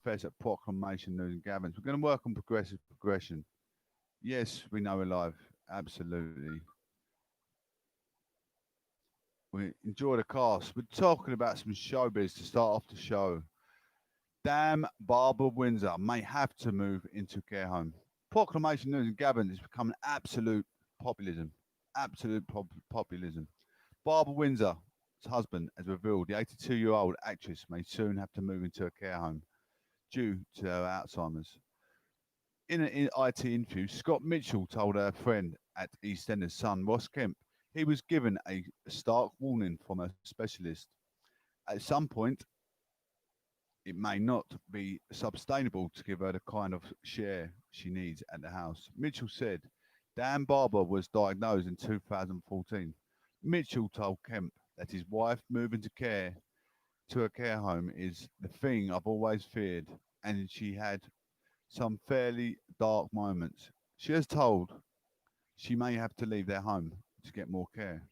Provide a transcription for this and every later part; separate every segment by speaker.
Speaker 1: Professor Proclamation News and Gavins. We're going to work on progressive progression. Yes, we know we're live. Absolutely. We enjoy the cast. We're talking about some showbiz to start off the show. Damn, Barbara Windsor may have to move into care home. Proclamation News and Gavin is becoming absolute populism. Absolute populism. Barbara Windsor's husband has revealed the 82-year-old actress may soon have to move into a care home due to her Alzheimer's. In an IT interview, Scott Mitchell told her friend at EastEnders' son, Ross Kemp, he was given a stark warning from a specialist. At some point, it may not be sustainable to give her the kind of share she needs at the house. Mitchell said Dan Barber was diagnosed in 2014. Mitchell told Kemp that his wife moving to a care home is the thing I've always feared, and she had some fairly dark moments. She has told she may have to leave their home to get more care.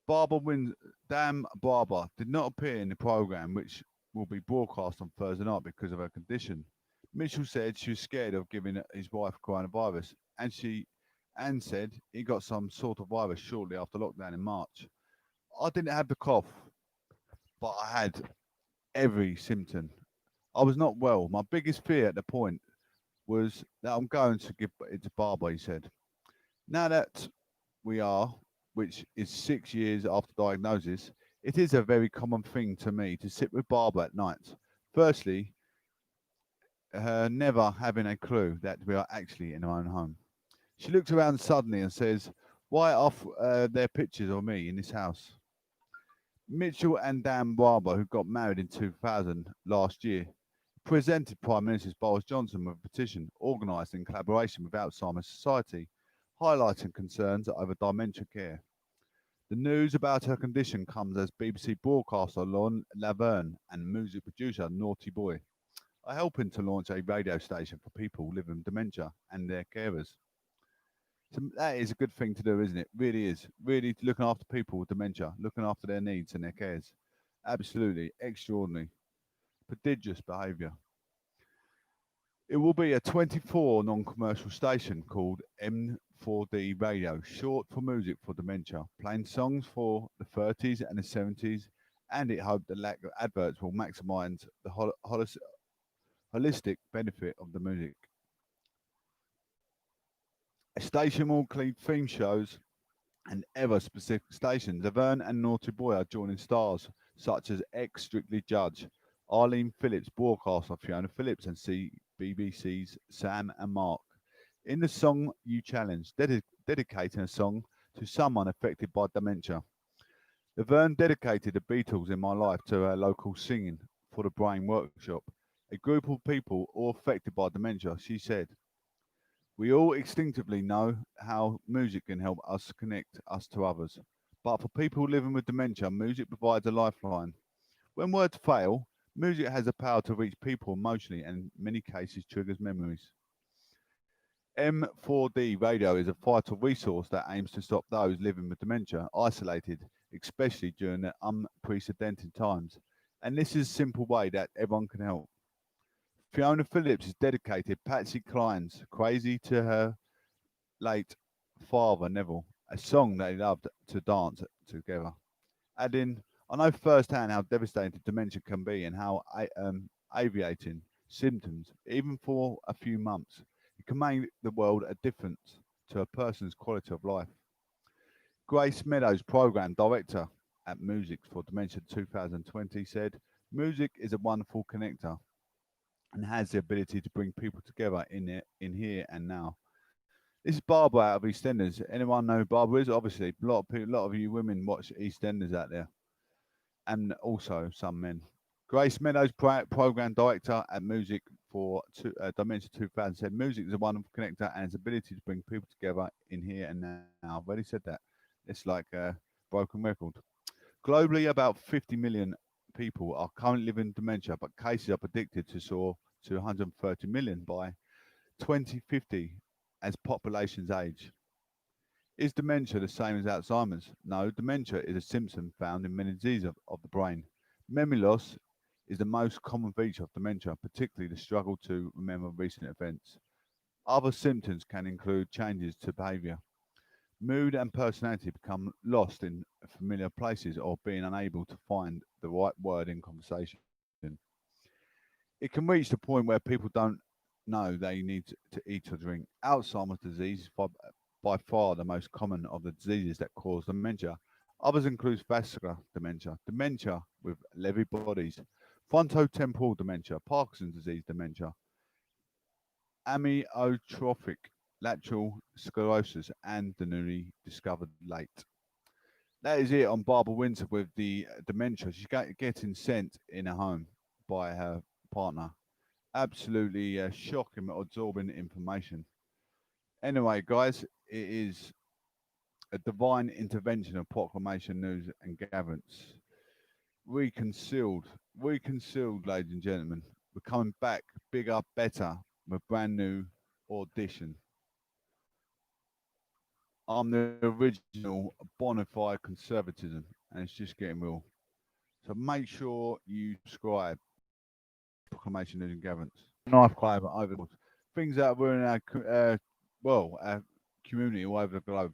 Speaker 1: Barbara Win Dan Barber did not appear in the program, which will be broadcast on Thursday night because of her condition. Mitchell said she was scared of giving his wife coronavirus, and said he got some sort of virus shortly after lockdown in March. I didn't have the cough, but I had every symptom. I was not well. My biggest fear at the point was that I'm going to give it to Barbara, he said. Now that we are, which is 6 years after diagnosis, it is a very common thing to me to sit with Barbara at night. Firstly, her never having a clue that we are actually in our own home. She looks around suddenly and says, why are there pictures of me in this house? Mitchell and Dan Barber, who got married in 2000 last year, presented Prime Minister Boris Johnson with a petition organised in collaboration with Alzheimer's Society, highlighting concerns over dementia care. The news about her condition comes as BBC broadcaster Lon Laverne and music producer Naughty Boy are helping to launch a radio station for people living with dementia and their carers. So that is a good thing to do, isn't it? Really is. Really looking after people with dementia, looking after their needs and their cares. Absolutely extraordinary, prodigious behaviour. It will be a 24 non-commercial station called M4D Radio, short for music for dementia, playing songs for the 30s and the 70s, and it hoped the lack of adverts will maximise the holistic benefit of the music. A station will include theme shows and ever specific stations. Laverne and Naughty Boy are joining stars such as ex Strictly Judge, Arlene Phillips, broadcaster Fiona Phillips, and BBC's Sam and Mark. In the song You Challenge, dedicating a song to someone affected by dementia. Laverne dedicated the Beatles in My Life to her local Singing for the Brain workshop. A group of people all affected by dementia, she said. We all instinctively know how music can help us connect us to others. But for people living with dementia, music provides a lifeline. When words fail, music has the power to reach people emotionally and in many cases triggers memories. M4D radio is a vital resource that aims to stop those living with dementia isolated, especially during the unprecedented times. And this is a simple way that everyone can help. Fiona Phillips has dedicated Patsy Cline's Crazy to her late father Neville, a song they loved to dance together. Adding, I know firsthand how devastating dementia can be and how aviating symptoms, even for a few months, it can make the world a difference to a person's quality of life. Grace Meadows, program director at Music for Dementia 2020, said, music is a wonderful connector and has the ability to bring people together in here and now. This is Barbara out of EastEnders. Anyone know who Barbara is? Obviously, a lot of people, a lot of you women watch EastEnders out there, and also some men. Grace Meadows, program director at Music for Dementia 2000, said, music is a wonderful connector and its ability to bring people together in here and now. I've already said that. It's like a broken record. Globally, about 50 million people are currently living with dementia, but cases are predicted to soar to 130 million by 2050 as populations age. Is dementia the same as Alzheimer's? No, dementia is a symptom found in many diseases of the brain. Memory loss is the most common feature of dementia, particularly the struggle to remember recent events. Other symptoms can include changes to behavior. Mood and personality become lost in familiar places or being unable to find the right word in conversation. It can reach the point where people don't know they need to eat or drink. Alzheimer's disease is by far the most common of the diseases that cause dementia. Others include vascular dementia with Lewy bodies, frontotemporal dementia, Parkinson's disease dementia, amyotrophic lateral sclerosis, and the newly discovered late. That is it on Barbara Windsor with the dementia. She's getting sent in a home by her partner. Absolutely shocking, absorbing information. Anyway, guys, it is a divine intervention of proclamation, news, and gatherance. Reconcealed, reconcealed, ladies and gentlemen. We're coming back bigger, better, with a brand new audition. I'm the original bona fide conservatism, and it's just getting real. So make sure you subscribe. Proclamation, news, and gatherance. Knife crime over the world. Things that are ruining our, our community all over the globe.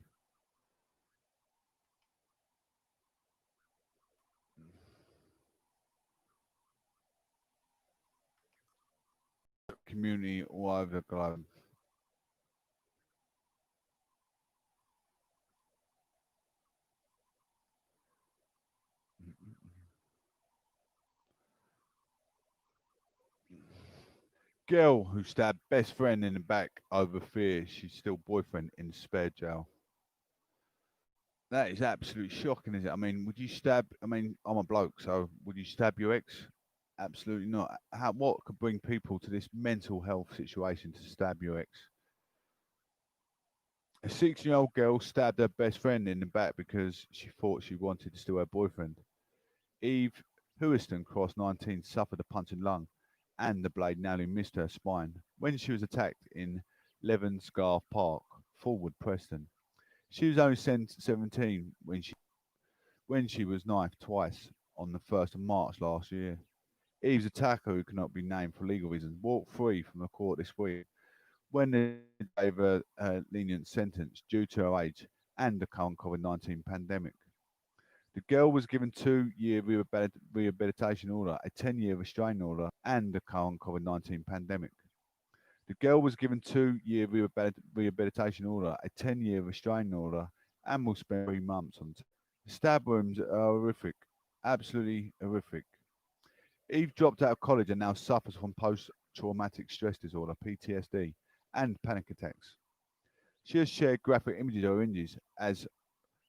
Speaker 1: Community all over the globe. Girl who stabbed best friend in the back over fear she's still boyfriend in spare jail. That is absolutely shocking, is it? I mean, would you stab? I mean, I'm a bloke, so would you stab your ex? Absolutely not. How? What could bring people to this mental health situation to stab your ex? A 16-year-old girl stabbed her best friend in the back because she thought she wanted to steal her boyfriend. Eve Huiston, cross 19, suffered a punch in the lung, and the blade narrowly missed her spine when she was attacked in Levensgarth Park, Forward, Preston. She was only 17 when she was knifed twice on the 1st of March last year. Eve's attacker, who cannot be named for legal reasons, walked free from the court this week when they gave her a lenient sentence due to her age and the current COVID-19 pandemic. The girl was given 2-year rehabilitation order, a 10-year restraining order, and the current COVID-19 pandemic. The girl was given 2-year rehabilitation order, a 10-year restraining order, and will spend 3 months on. Stab wounds are horrific, absolutely horrific. Eve dropped out of college and now suffers from post-traumatic stress disorder (PTSD) and panic attacks. She has shared graphic images of her injuries as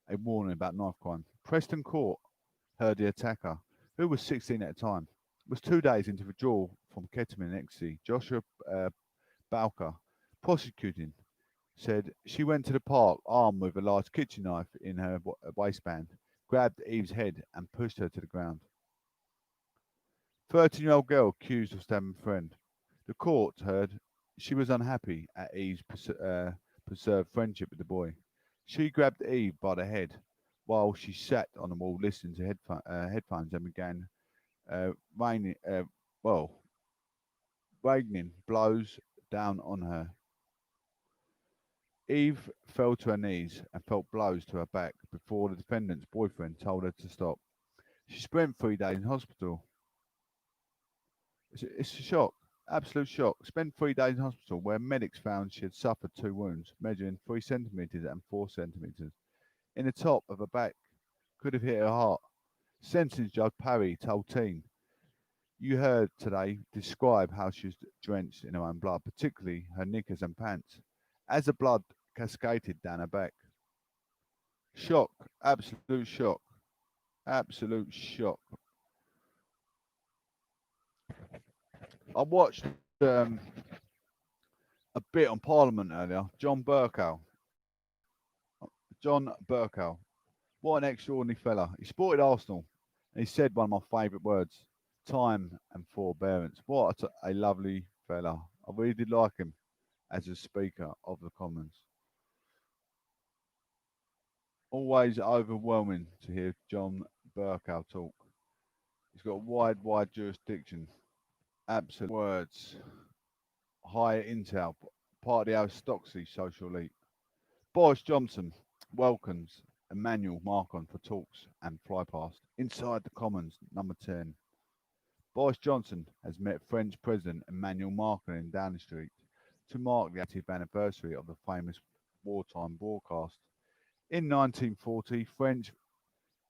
Speaker 1: a warning about knife crime. Preston Court heard the attacker, who was 16 at the time, was 2 days into withdrawal from ketamine and ecstasy. Joshua Bowker, prosecuting, said she went to the park armed with a large kitchen knife in her waistband, grabbed Eve's head and pushed her to the ground. 13-year-old girl accused of stabbing a friend. The court heard she was unhappy at Eve's preserved friendship with the boy. She grabbed Eve by the head while she sat on the wall listening to headphones and began uh, raining, uh, well, raining blows down on her. Eve fell to her knees and felt blows to her back before the defendant's boyfriend told her to stop. She spent 3 days in hospital. It's a shock, absolute shock. Spent 3 days in hospital where medics found she had suffered 2 wounds measuring 3 centimetres and 4 centimetres in the top of her back. Could have hit her heart. Sentencing Judge Parry told Teen, "You heard today describe how she was drenched in her own blood, particularly her knickers and pants, as the blood cascaded down her back. Shock, absolute shock, absolute shock." I watched a bit on Parliament earlier. John Burkow. What an extraordinary fella. He supported Arsenal, and he said one of my favourite words: time and forbearance. What a lovely fella. I really did like him as a Speaker of the Commons. Always overwhelming to hear John Burkow talk. He's got wide jurisdiction. Absolute words. High intel. Part of the aristocracy social elite. Boris Johnson welcomes Emmanuel Macron for talks and fly past. Inside the Commons, number 10. Boris Johnson has met French President Emmanuel Macron in Downing Street to mark the 80th anniversary of the famous wartime broadcast. In 1940, French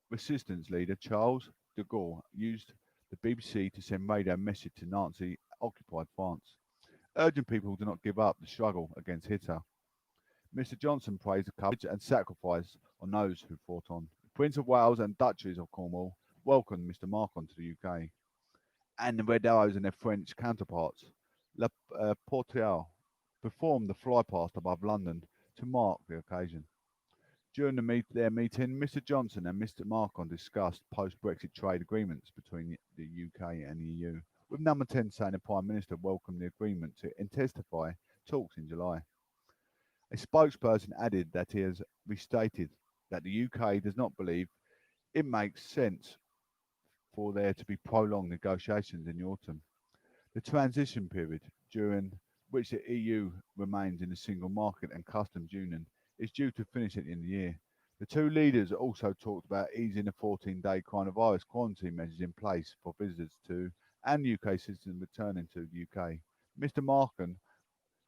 Speaker 1: resistance leader Charles de Gaulle used the BBC to send radio message to Nazi-occupied France, urging people to not give up the struggle against Hitler. Mr. Johnson praised the courage and sacrifice on those who fought on. The Prince of Wales and Duchess of Cornwall welcomed Mr. Macron to the UK, and the Red Arrows and their French counterparts, La Portière, performed the flypast above London to mark the occasion. During their meeting, Mr. Johnson and Mr. Macron discussed post-Brexit trade agreements between the UK and the EU, with number 10 saying the Prime Minister welcomed the agreement to intensify talks in July. A spokesperson added that he has restated that the UK does not believe it makes sense for there to be prolonged negotiations in the autumn. The transition period, during which the EU remains in the single market and customs union, is due to finish at the end of the year. The two leaders also talked about easing the 14-day coronavirus quarantine measures in place for visitors to and UK citizens returning to the UK. Mr. Marken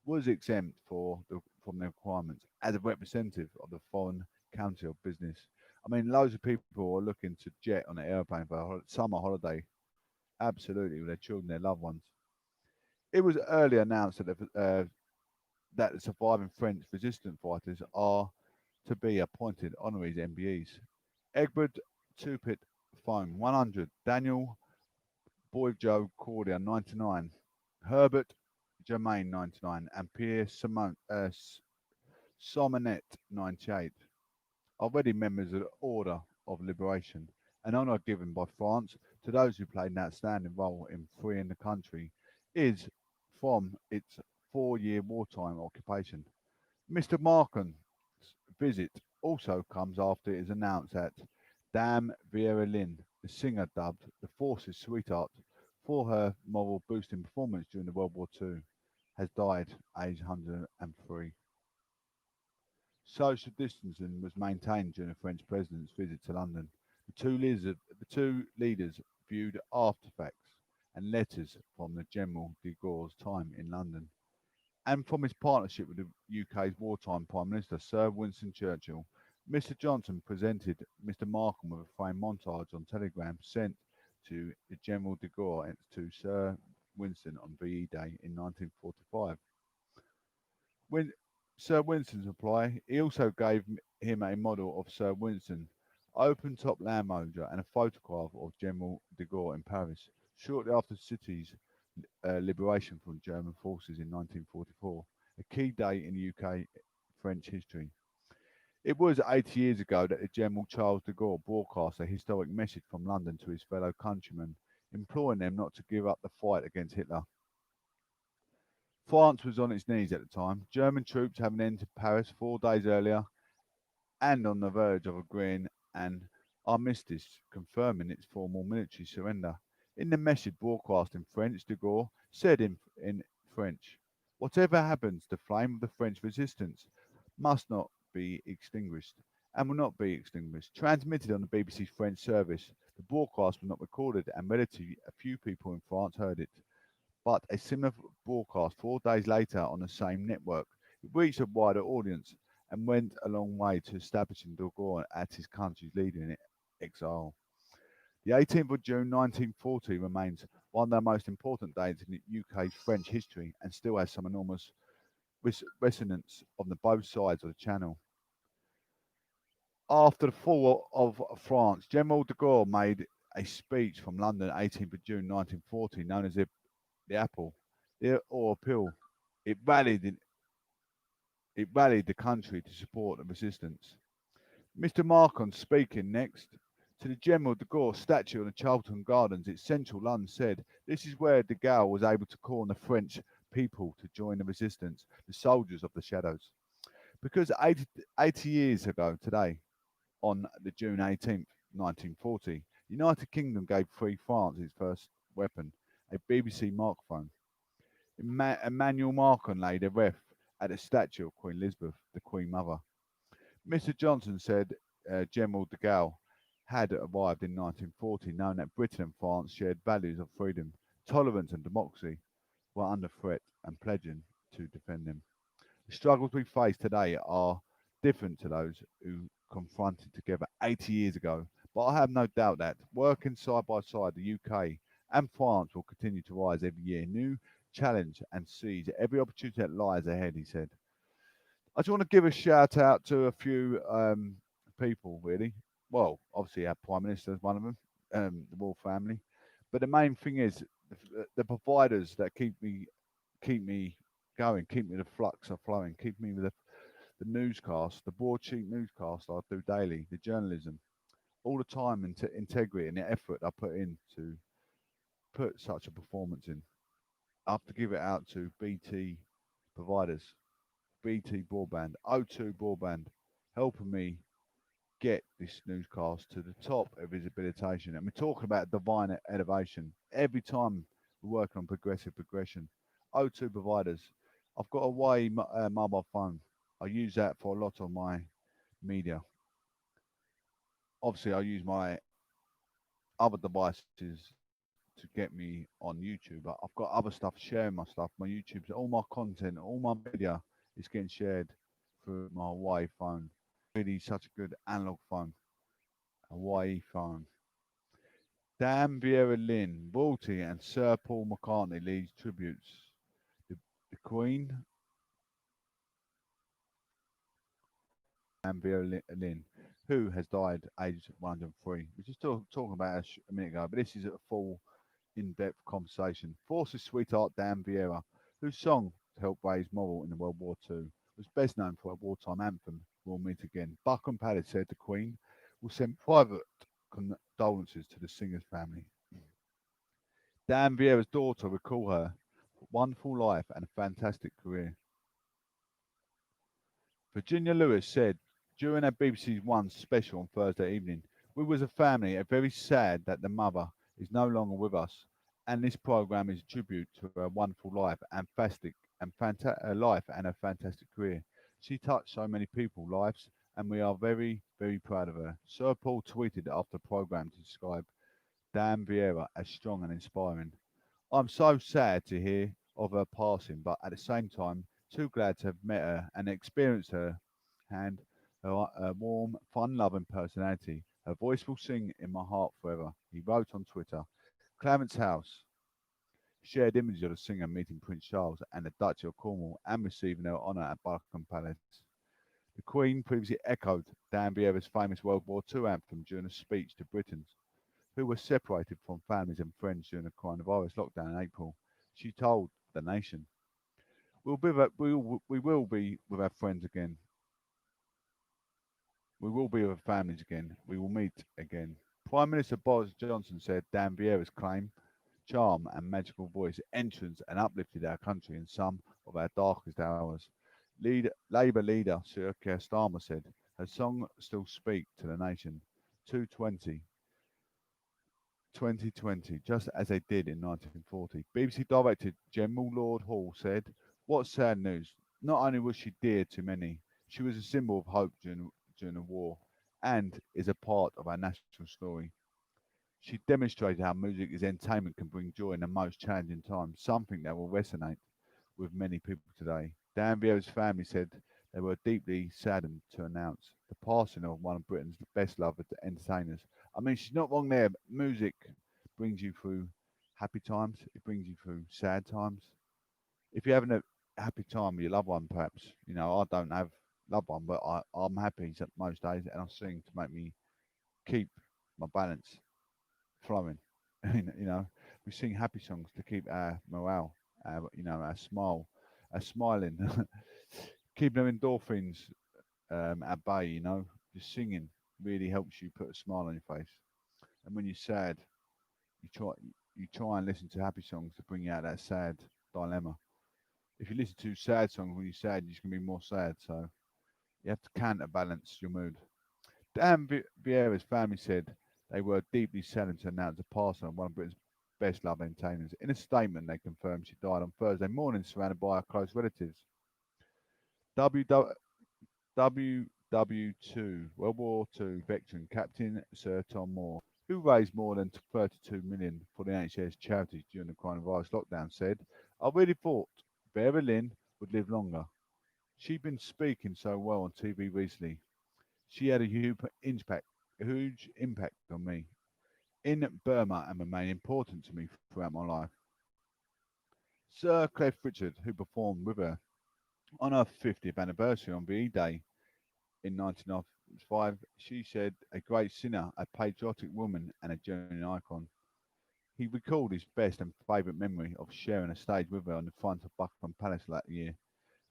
Speaker 1: was exempt from the requirements as a representative of the foreign county of business. I mean, loads of people are looking to jet on an aeroplane for a summer holiday, absolutely, with their children, their loved ones. It was earlier announced that the surviving French resistance fighters are to be appointed honoraries MBEs. Egbert Tupit Foam, 100. Daniel Boyjo Cordia, 99. Herbert Germain, 99. And Pierre Somanet, 98. Already members of the Order of Liberation, an honour given by France to those who played an outstanding role in freeing the country, is from its 4-year wartime occupation. Mr. Marken's visit also comes after it is announced that Dame Vera Lynn, the singer dubbed the Force's sweetheart for her moral boosting performance during the World War II, has died aged 103. Social distancing was maintained during the French president's visit to London. The two leaders viewed artefacts and letters from the General de Gaulle's time in London, and from his partnership with the UK's wartime Prime Minister, Sir Winston Churchill. Mr. Johnson presented Mr. Markham with a framed montage on telegram sent to the General de Gaulle and to Sir Winston on VE Day in 1945. When Sir Winston's reply, he also gave him a model of Sir Winston, open-top Land Rover, and a photograph of General de Gaulle in Paris, shortly after the city's liberation from German forces in 1944, a key day in UK French history. It was 80 years ago that the General Charles de Gaulle broadcast a historic message from London to his fellow countrymen, imploring them not to give up the fight against Hitler. France was on its knees at the time, German troops having entered Paris 4 days earlier and on the verge of agreeing an armistice confirming its formal military surrender. In the message broadcast in French, de Gaulle said in French, "Whatever happens, the flame of the French resistance must not be extinguished and will not be extinguished." Transmitted on the BBC's French service, the broadcast was not recorded and relatively a few people in France heard it. But a similar broadcast 4 days later on the same network, it reached a wider audience and went a long way to establishing de Gaulle as his country's leader in exile. The 18th of June 1940 remains one of the most important dates in the UK's French history and still has some enormous resonance on both sides of the Channel. After the fall of France, General de Gaulle made a speech from London 18th of June 1940 known as the Apple or Appeal. It rallied the country to support the resistance. Mr. Markham speaking next. To the General de Gaulle statue in the Charlton Gardens, its central London, said, "This is where de Gaulle was able to call on the French people to join the resistance, the soldiers of the shadows." Because 80 years ago today, on the June 18th, 1940, United Kingdom gave Free France its first weapon, a BBC microphone. Emmanuel Macron laid a wreath at the statue of Queen Elizabeth, the Queen Mother. Mr. Johnson said General de Gaulle had arrived in 1940, knowing that Britain and France shared values of freedom, tolerance, and democracy, were under threat and pledging to defend them. The struggles we face today are different to those who confronted together 80 years ago, but I have no doubt that working side by side, the UK and France will continue to rise every year, new challenge and seize every opportunity that lies ahead, he said. I just want to give a shout out to a few people, really. Well, obviously, our Prime Minister is one of them, the royal family. But the main thing is the providers that keep me going, keep me the flux of flowing, keep me with the newscast, the broadsheet newscast I do daily, the journalism, all the time and integrity and the effort I put in to put such a performance in. I have to give it out to BT providers, BT broadband, O2 broadband, helping me get this newscast to the top of visibilization. And we're talking about divine elevation. Every time we're working on progressive progression, O2 providers, I've got a mobile phone. I use that for a lot of my media. Obviously, I use my other devices to get me on YouTube, but I've got other stuff sharing my stuff, my YouTube, all my content, all my media is getting shared through my Hawaii phone. Really, such a good analog phone, a Hawaii phone. Dan Vieira Lynn, royalty, and Sir Paul McCartney leads tributes. The Queen, Dan Vieira Lynn, who has died aged 103. We just talking about a minute ago, but this is a full in-depth conversation. Forces sweetheart Dan Vieira, whose song helped raise moral in the World War II, was best known for a wartime anthem, We'll Meet Again. Buckingham Palace said the Queen will send private condolences to the singer's family. Dan Vieira's daughter recalled her wonderful life and a fantastic career. Virginia Lewis said during our BBC One special on Thursday evening, we was a family, are very sad that the mother is no longer with us, and this program is a tribute to her wonderful life and a fantastic career. She touched so many people's lives, and we are very, very proud of her. Sir Paul tweeted after the program to describe Dan Vieira as strong and inspiring. I'm so sad to hear of her passing, but at the same time, too glad to have met her and experienced her and her warm, fun-loving personality. Her voice will sing in my heart forever. He wrote on Twitter. Clarence House shared images of the singer meeting Prince Charles and the Duchy of Cornwall and receiving her honour at Buckingham Palace. The Queen previously echoed Dan Vieira's famous World War II anthem during a speech to Britons who were separated from families and friends during the coronavirus lockdown in April. She told the nation, we will be with our friends again. We will be with our families again. We will meet again. Prime Minister Boris Johnson said Dan Vieira's claim, charm, and magical voice entrance and uplifted our country in some of our darkest hours. Labour leader Sir Keir Starmer said her song still speak to the nation. 220 2020, just as they did in 1940. BBC director General Lord Hall said, what sad news. Not only was she dear to many, she was a symbol of hope during the war and is a part of our national story. She demonstrated how music as entertainment can bring joy in the most challenging times, something that will resonate with many people today. Dan Vieira's family said they were deeply saddened to announce the passing of one of Britain's best loved entertainers. I mean, she's not wrong there. Music brings you through happy times, it brings you through sad times. If you're having a happy time with your loved one, perhaps, I don't have loved one, but I'm happy most days and I sing to make me keep my balance flowing. We sing happy songs to keep our morale, our smile, our smiling, keeping our endorphins at bay. Just singing really helps you put a smile on your face. And when you're sad, you try you try and listen to happy songs to bring you out that sad dilemma. If you listen to sad songs when you're sad, you're just gonna be more sad. So you have to counterbalance your mood. Dan Vieira's family said They were deeply saddened to announce the passing of one of Britain's best loved entertainers. In a statement, they confirmed she died on Thursday morning, surrounded by her close relatives. WW2 World War II veteran Captain Sir Tom Moore, who raised more than 32 million for the NHS charities during the coronavirus lockdown, said, "I really thought Vera Lynn would live longer. She'd been speaking so well on TV recently. She had a huge impact on me in Burma and remained important to me throughout my life." Sir Clef Richard, who performed with her on her 50th anniversary on VE Day in 1995, she said, "A great singer, a patriotic woman, and a genuine icon." He recalled his best and favourite memory of sharing a stage with her on the front of Buckingham Palace that year.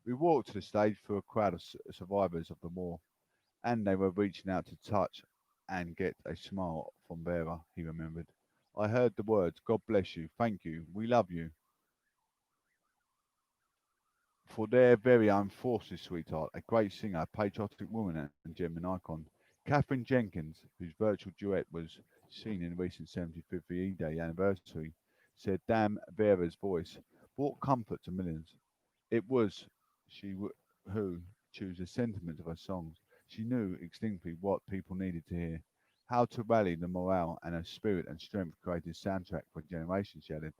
Speaker 1: "We walked to the stage through a crowd of survivors of the war, and they were reaching out to touch and get a smile from Vera," he remembered. "I heard the words, 'God bless you, thank you, we love you,' for their very own forces, sweetheart, a great singer, a patriotic woman, and genuine icon." Catherine Jenkins, whose virtual duet was seen in the recent 75th VE Day anniversary, said, "Damn Vera's voice brought comfort to millions. It was she who chose the sentiment of her songs. She knew instinctively what people needed to hear, how to rally the morale, and her spirit and strength created a soundtrack for generations," she added.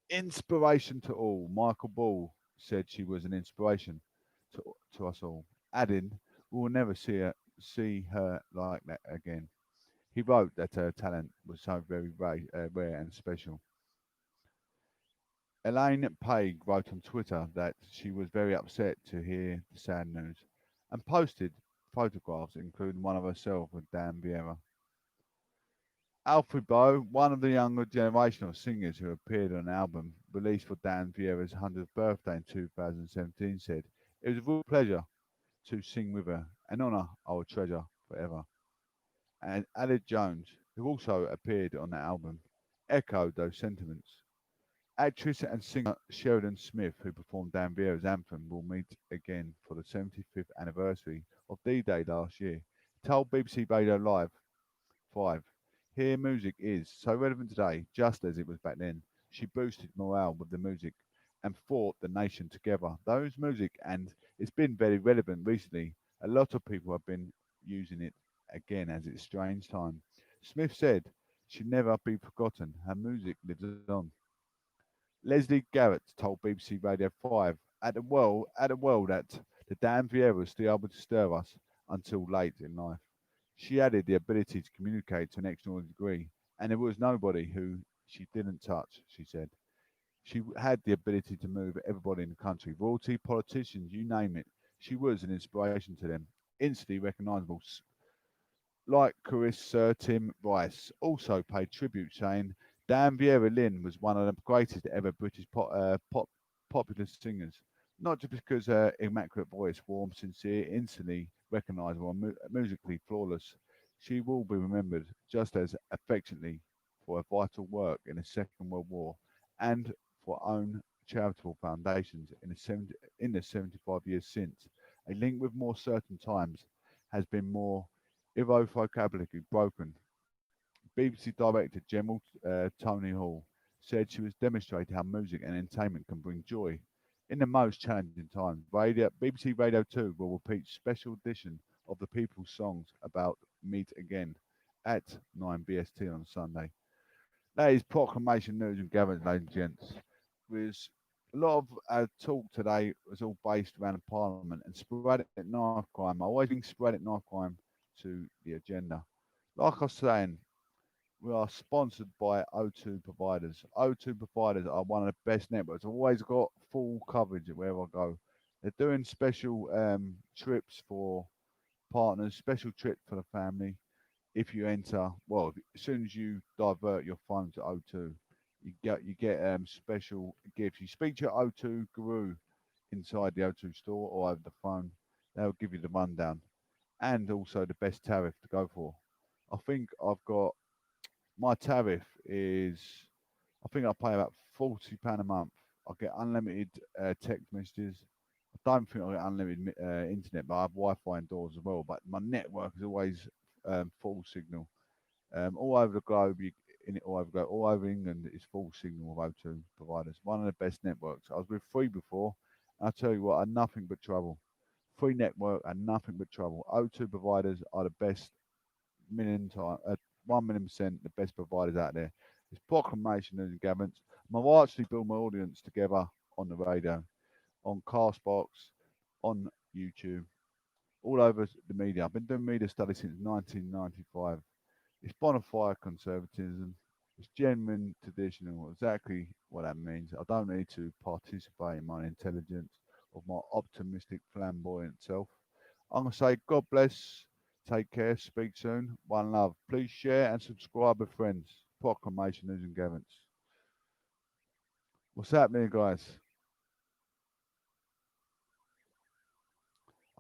Speaker 1: "Inspiration to all." Michael Ball said she was an inspiration to us all, adding, "We will never see her like that again." He wrote that her talent was so very rare and special. Elaine Paige wrote on Twitter that she was very upset to hear the sad news and posted photographs, including one of herself with Dan Vieira. Alfred Boe, one of the younger generation of singers who appeared on an album released for Dan Vieira's 100th birthday in 2017, said, "It was a real pleasure to sing with her, an honour I will treasure forever." And Aled Jones, who also appeared on the album, echoed those sentiments. Actress and singer Sheridan Smith, who performed Dan Vieira's anthem, will meet again for the 75th anniversary of D-Day last year. Told BBC Radio Live 5, "Here music is so relevant today, just as it was back then. She boosted morale with the music and fought the nation together. Those music, and it's been very relevant recently. A lot of people have been using it again as it's strange time." Smith said, "She'll never be forgotten. Her music lives on." Leslie Garrett told BBC Radio 5, at a world that the Dan Vieira was still able to stir us until late in life." She added the ability to communicate to an extraordinary degree, and there was nobody who she didn't touch, she said. She had the ability to move everybody in the country, royalty, politicians, you name it. She was an inspiration to them, instantly recognisable. Like chorus Sir Tim Rice also paid tribute, saying, "Dan Vieira Lynn was one of the greatest ever British popular singers, not just because her immaculate voice, warm, sincere, instantly recognisable, and musically flawless. She will be remembered just as affectionately for her vital work in the Second World War and for own charitable foundations in the 75 years since. A link with more certain times has been more irrevocably broken." BBC Director General Tony Hall said she was demonstrating how music and entertainment can bring joy in the most challenging times. BBC Radio 2 will repeat special edition of the People's Songs about Meet Again at 9 BST on Sunday. That is proclamation news and gathering, ladies and gents. There's a lot of talk today was all based around the Parliament and sporadic knife crime. I always bring sporadic knife crime to the agenda. Like I was saying, we are sponsored by O2 providers. O2 providers are one of the best networks. I've always got full coverage wherever I go. They're doing special trips for partners, special trip for the family. If you enter, well, as soon as you divert your phone to O2, you get special gifts. You speak to your O2 guru inside the O2 store or over the phone. They'll give you the rundown and also the best tariff to go for. I think I've got my tariff is, I think I pay about £40 a month. I get unlimited text messages. I don't think I get unlimited internet, but I have Wi-Fi indoors as well. But my network is always full signal. All over the globe, all over England, it's full signal of O2 providers. One of the best networks. I was with Free before. And I tell you what, I had nothing but trouble. Free network and nothing but trouble. O2 providers are the best, 1,000,000% the best providers out there. It's proclamation and Gavins. I've actually built my audience together on the radio, on Castbox, on YouTube, all over the media. I've been doing media studies since 1995. It's bona fide conservatism. It's genuine traditional. Exactly what that means. I don't need to participate in my intelligence of my optimistic, flamboyant self. I'm going to say God bless. Take care. Speak soon. One love. Please share and subscribe with friends. Proclamation News and Gavins. What's happening, guys?